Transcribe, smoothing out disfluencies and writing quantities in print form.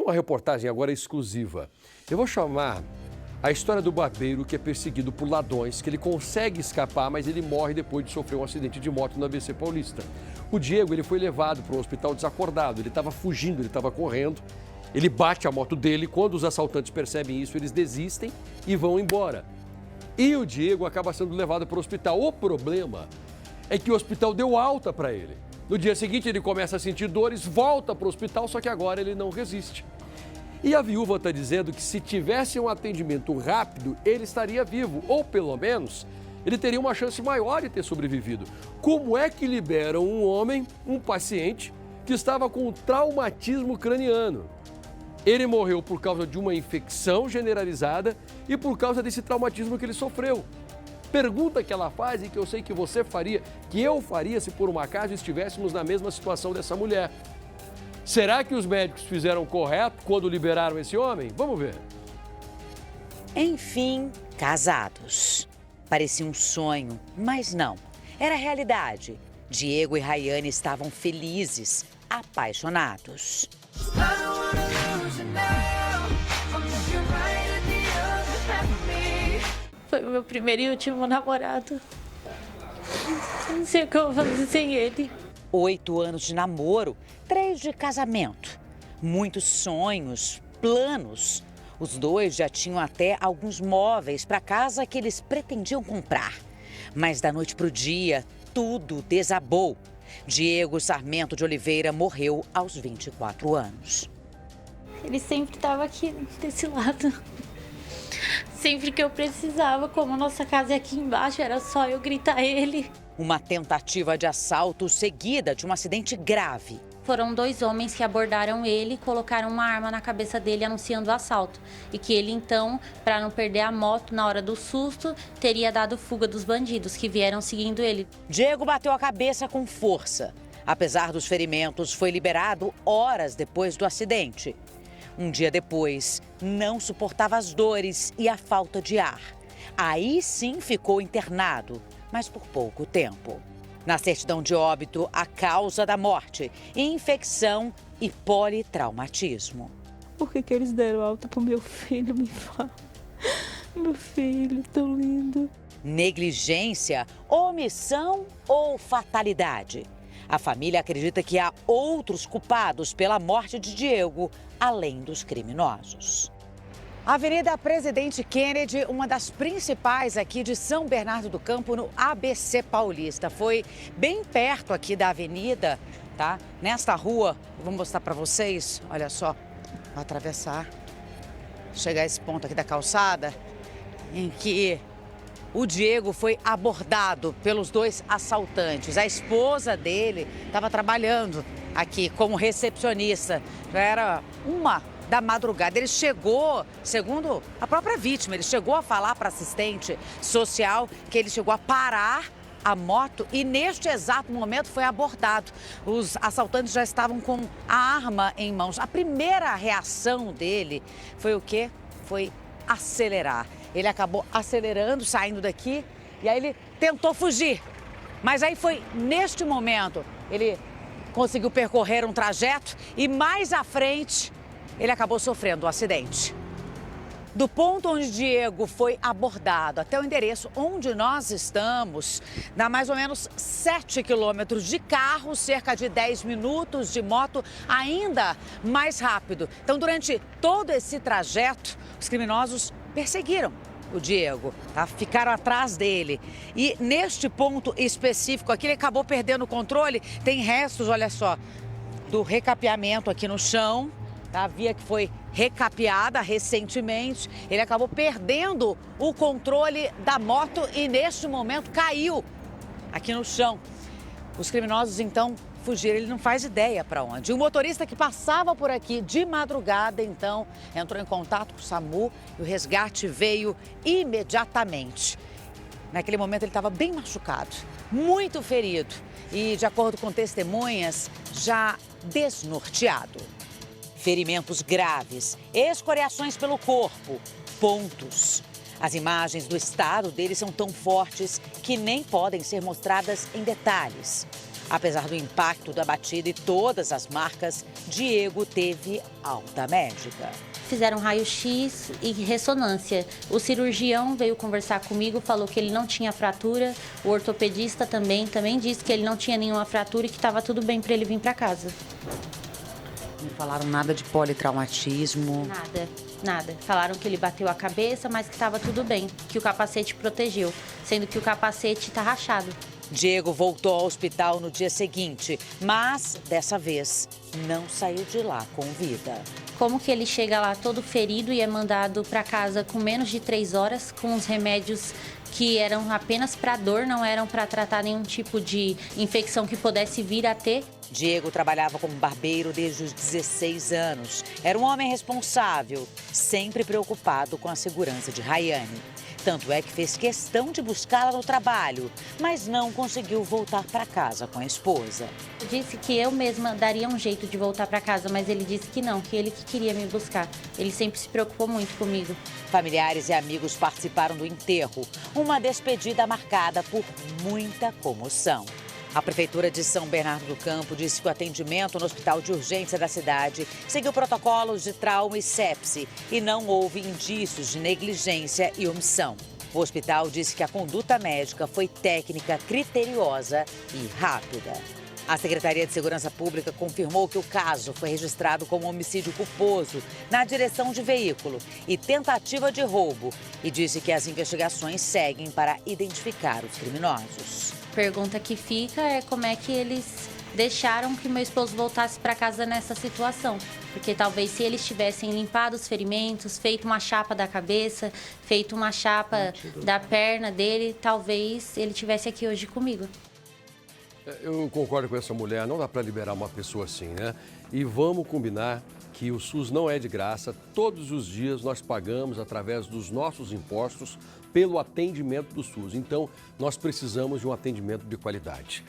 uma reportagem agora exclusiva. Eu vou chamar a história do barbeiro que é perseguido por ladrões, que ele consegue escapar, mas ele morre depois de sofrer um acidente de moto no ABC Paulista. O Diego, ele foi levado para um hospital desacordado, ele estava fugindo, ele estava correndo, ele bate a moto dele, quando os assaltantes percebem isso, eles desistem e vão embora. E o Diego acaba sendo levado para o hospital. O problema é que o hospital deu alta para ele. No dia seguinte ele começa a sentir dores, volta para o hospital, só que agora ele não resiste. E a viúva está dizendo que se tivesse um atendimento rápido, ele estaria vivo, ou pelo menos ele teria uma chance maior de ter sobrevivido. Como é que liberam um homem, um paciente, que estava com traumatismo craniano? Ele morreu por causa de uma infecção generalizada e por causa desse traumatismo que ele sofreu. Pergunta que ela faz e que eu sei que você faria, que eu faria se por um acaso estivéssemos na mesma situação dessa mulher. Será que os médicos fizeram correto quando liberaram esse homem? Vamos ver. Enfim, casados. Parecia um sonho, mas não. Era realidade. Diego e Rayane estavam felizes, apaixonados. Foi o meu primeiro e último namorado. Não sei o que eu vou fazer sem ele. 8 anos de namoro, 3 de casamento. Muitos sonhos, planos. Os dois já tinham até alguns móveis para casa que eles pretendiam comprar. Mas da noite para o dia, tudo desabou. Diego Sarmento de Oliveira morreu aos 24 anos. Ele sempre estava aqui desse lado. Sempre que eu precisava, como a nossa casa é aqui embaixo, era só eu gritar ele. Uma tentativa de assalto seguida de um acidente grave. Foram 2 homens que abordaram ele e colocaram uma arma na cabeça dele anunciando o assalto. E que ele então, para não perder a moto na hora do susto, teria dado fuga dos bandidos que vieram seguindo ele. Diego bateu a cabeça com força. Apesar dos ferimentos, foi liberado horas depois do acidente. Um dia depois, não suportava as dores e a falta de ar. Aí sim ficou internado, mas por pouco tempo. Na certidão de óbito, a causa da morte, infecção e politraumatismo. Por que eles deram alta pro meu filho? Me fala. Meu filho, tão lindo. Negligência, omissão ou fatalidade? A família acredita que há outros culpados pela morte de Diego, além dos criminosos. Avenida Presidente Kennedy, uma das principais aqui de São Bernardo do Campo, no ABC Paulista. Foi bem perto aqui da avenida, tá? Nesta rua, eu vou mostrar para vocês, olha só, vou atravessar, chegar a esse ponto aqui da calçada, em que o Diego foi abordado pelos 2 assaltantes. A esposa dele estava trabalhando aqui como recepcionista. Já era 1 da madrugada. Ele chegou, segundo a própria vítima, ele chegou a falar para assistente social que ele chegou a parar a moto e neste exato momento foi abordado. Os assaltantes já estavam com a arma em mãos. A primeira reação dele foi o quê? Foi acelerar. Ele acabou acelerando, saindo daqui, e aí ele tentou fugir. Mas aí foi neste momento, ele conseguiu percorrer um trajeto e mais à frente, ele acabou sofrendo um acidente. Do ponto onde Diego foi abordado até o endereço onde nós estamos, dá mais ou menos 7 quilômetros de carro, cerca de 10 minutos de moto, ainda mais rápido. Então, durante todo esse trajeto, os criminosos perseguiram o Diego, tá? Ficaram atrás dele. E neste ponto específico aqui, ele acabou perdendo o controle. Tem restos, olha só, do recapeamento aqui no chão. A via que foi recapeada recentemente, ele acabou perdendo o controle da moto e neste momento caiu aqui no chão. Os criminosos então fugiram, ele não faz ideia para onde. O motorista que passava por aqui de madrugada então entrou em contato com o SAMU e o resgate veio imediatamente. Naquele momento ele estava bem machucado, muito ferido e, de acordo com testemunhas, já desnorteado. Ferimentos graves, escoriações pelo corpo, pontos. As imagens do estado dele são tão fortes que nem podem ser mostradas em detalhes. Apesar do impacto da batida e todas as marcas, Diego teve alta médica. Fizeram raio-x e ressonância. O cirurgião veio conversar comigo, falou que ele não tinha fratura. O ortopedista também disse que ele não tinha nenhuma fratura e que estava tudo bem para ele vir para casa. Não falaram nada de politraumatismo? Nada. Falaram que ele bateu a cabeça, mas que estava tudo bem, que o capacete protegeu, sendo que o capacete está rachado. Diego voltou ao hospital no dia seguinte, mas dessa vez não saiu de lá com vida. Como que ele chega lá todo ferido e é mandado para casa com menos de 3 horas, com os remédios que eram apenas para dor, não eram para tratar nenhum tipo de infecção que pudesse vir a ter? Diego trabalhava como barbeiro desde os 16 anos. Era um homem responsável, sempre preocupado com a segurança de Rayane. Tanto é que fez questão de buscá-la no trabalho, mas não conseguiu voltar para casa com a esposa. Eu disse que eu mesma daria um jeito de voltar para casa, mas ele disse que não, que ele que queria me buscar. Ele sempre se preocupou muito comigo. Familiares e amigos participaram do enterro, uma despedida marcada por muita comoção. A Prefeitura de São Bernardo do Campo disse que o atendimento no hospital de urgência da cidade seguiu protocolos de trauma e sepse e não houve indícios de negligência e omissão. O hospital disse que a conduta médica foi técnica, criteriosa e rápida. A Secretaria de Segurança Pública confirmou que o caso foi registrado como homicídio culposo na direção de veículo e tentativa de roubo e disse que as investigações seguem para identificar os criminosos. Pergunta que fica é como é que eles deixaram que meu esposo voltasse para casa nessa situação. Porque talvez se eles tivessem limpado os ferimentos, feito uma chapa da cabeça, feito uma chapa da perna dele, talvez ele estivesse aqui hoje comigo. Eu concordo com essa mulher, não dá para liberar uma pessoa assim, né? E vamos combinar que o SUS não é de graça. Todos os dias nós pagamos através dos nossos impostos pelo atendimento do SUS. Então, nós precisamos de um atendimento de qualidade.